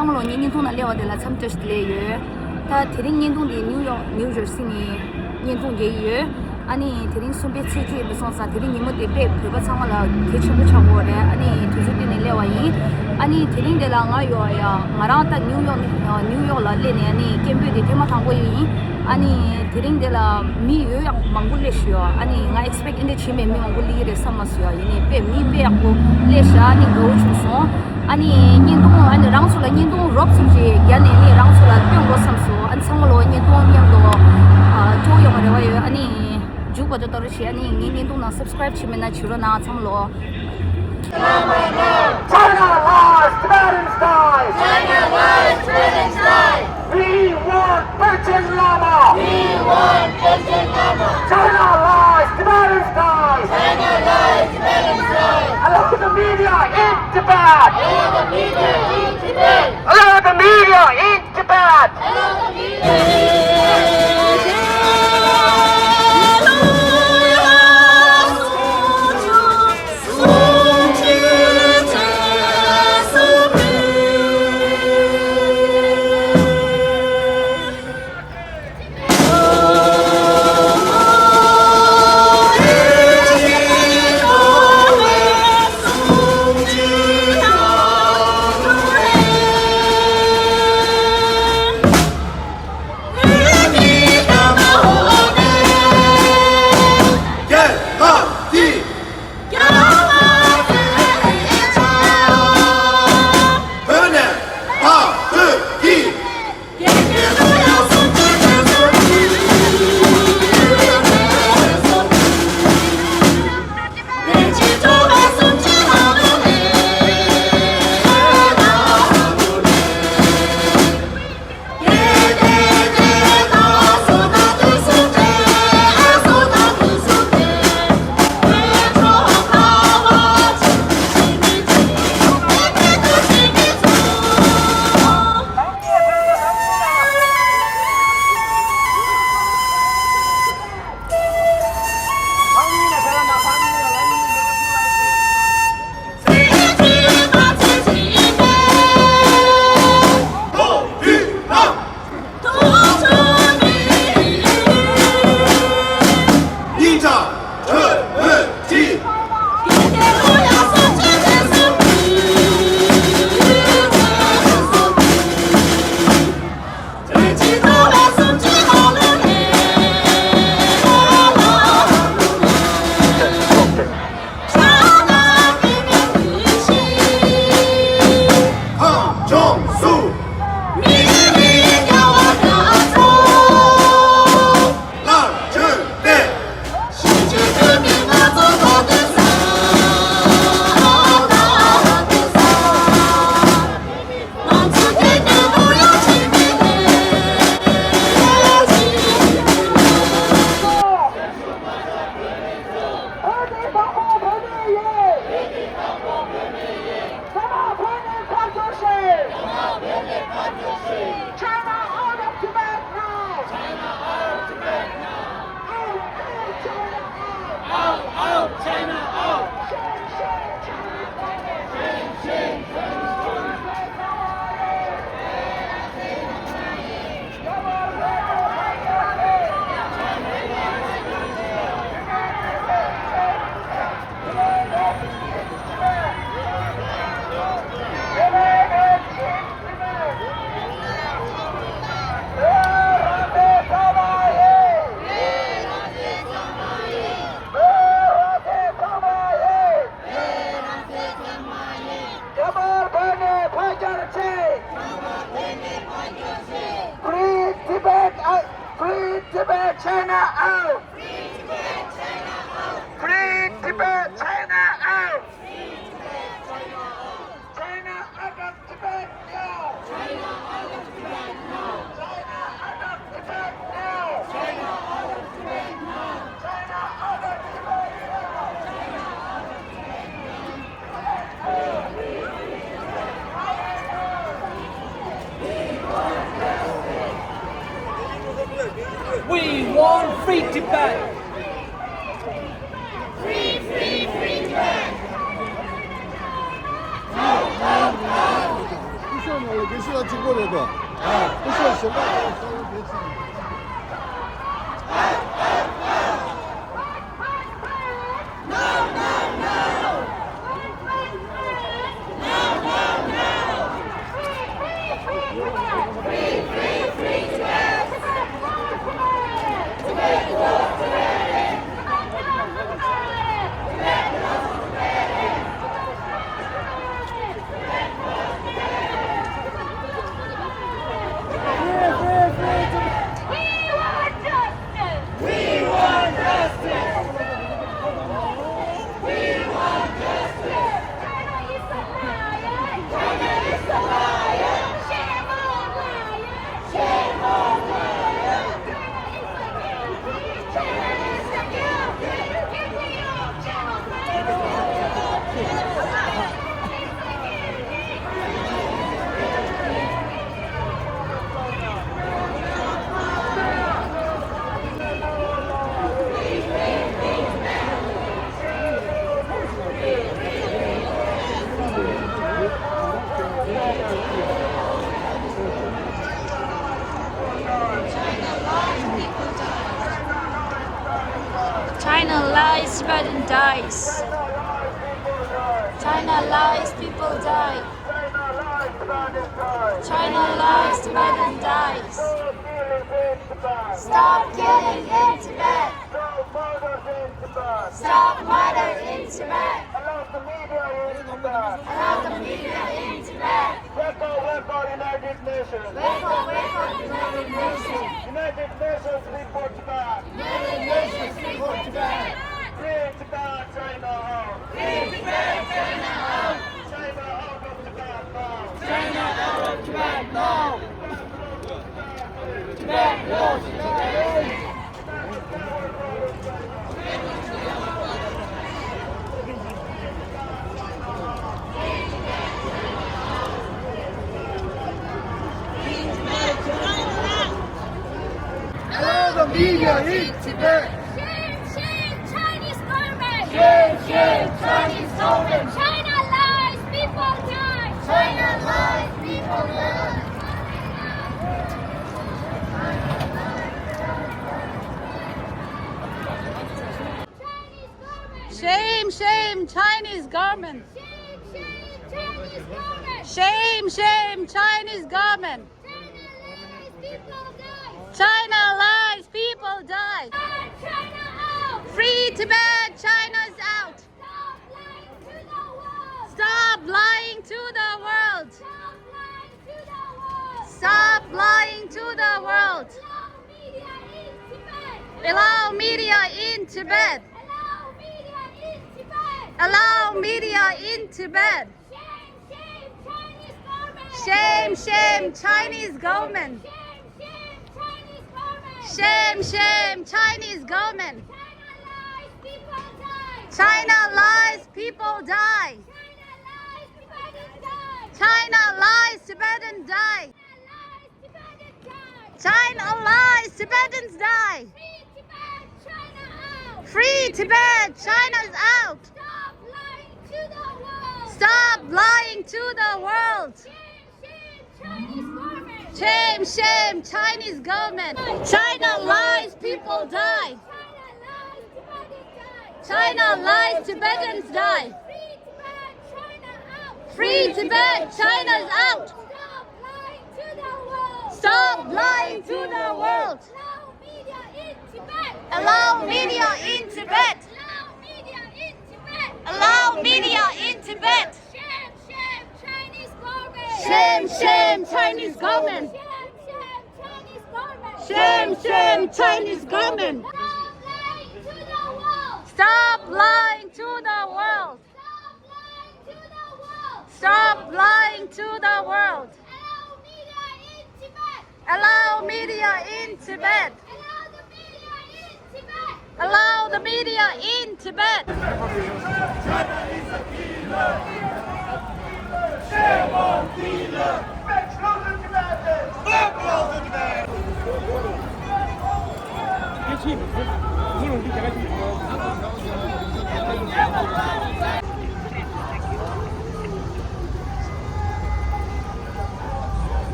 상물로 년동나 레와들라 참저시래요. 다 대링 년동디 뉴욕 뉴저시니 년동제요. 아니 대링 손배 체주에 무슨사 대링 님한테 배 배바 상말라 개체부 차고래. 아니 두주디네 레와이. 아니 대링데라 ngayo야. 마라타 뉴욕 라레네 아니 캠베디 테마 당고이. 아니 대링데라 미요야 망굴레시요. 아니 nga expect 인데 치메 미 망굴리레 삼마스요. 이니 배미 배하고 레샤니 고추소. 아니 년동 아니 랑술라 년동 롭스지 야네니 랑술라 병고 삼소 안 상물로 년동 년도 조용을 해와요. 아니 주고도 떨어시 아니 년동나 subscribe 치면나 주로나 상물로 China lies, Tibetan dies. China lies, Tibetan dies. We want Tibetan Lama. We want Tibetan Lama. China lies, Tibetan dies. China lies, Tibetan dies. Allow the media in Tibet. Allow the media in Tibet. Allow the media in Tibet. Allow the media. Tibet, China out! Free Tibet, China out! Free Tibet, China out! China out of Tibet now! China out of Tibet now! China out of Tibet now! China out of Tibet now! China out of Tibet now! China out of We want free Tibet! Free, free, free Tibet! 必须要经过这个，不是什么稍微别吃。China lies, Tibetan dies. China lies, people die. China lies, Tibetan dies. Stop killing in Tibet. Stop murder in Tibet. Allow the media in Tibet. United Nations. United Nations. United Nations report Tibet. United Nations report Tibet. Free Tibet, China out. Free Tibet, China out. China out of Tibet now. China out of Tibet now. Tibet lost. Allow the media in Tibet. Shame, shame, Chinese government. Shame, shame, Chinese government. China lies, people die. China lies, people die. Shame, shame, Chinese government. Shame, shame, Chinese government. China lies, people die. China out! Free Tibet, China's out. Stop lying to the world! Stop lying to the world. Stop lying to the world! Stop lying to the world. Allow media in Tibet! Allow media in Tibet. Allow media in Tibet! Shame, shame, Chinese government. Shame, shame, Chinese government! Shame, shame, Chinese government. China lies, people die! China lies, Tibetan die. China lies, Tibetans die! Free Tibet, China out. Free Tibet, China's out! Stop lying to the world. Stop lying to the world! Shame, shame, Chinese government. China lies, people die. China lies, Tibetans die. Free Tibet, China's out. Stop lying to the world. Allow media in Tibet. Allow media in Tibet. Shame, shame, Chinese government. Shame, shame, Chinese government. Stop lying to the world. Stop lying to the world. Allow media in Tibet. Allow the media in Tibet.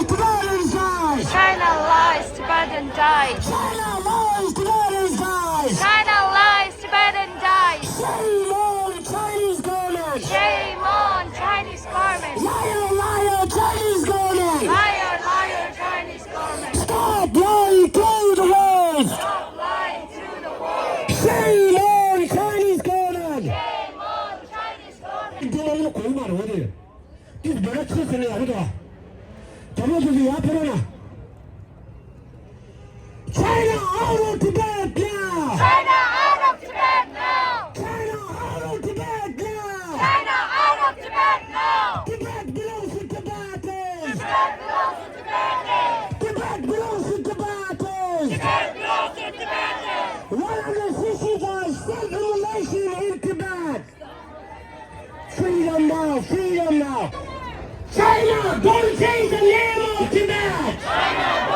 Tibetans die! China lies, Tibetan dies. China lies, Tibetans die! China lies, Tibetan dies. Shame on the Chinese government! Shame on Chinese government. Liar, liar, Chinese government! Liar, liar, Chinese government. Stop lying to the world! Stop lying to the world. Shame on Chinese government! Shame on Chinese government. 이제는 공부하러 어디에요? 이거 내가 쳤으네, 아무도. 잡아주세요, 앞으로 나. China out of Tibet now! China out of Tibet now. China out of Tibet now! China out of Tibet now. Tibet belongs to Tibetans! Tibet belongs to Tibetans. Tibet belongs to Tibetans! Tibet belongs to Tibetans. 165 self-immolation in Tibet! Freedom now! Freedom now! China, don't change the name of Tibet! China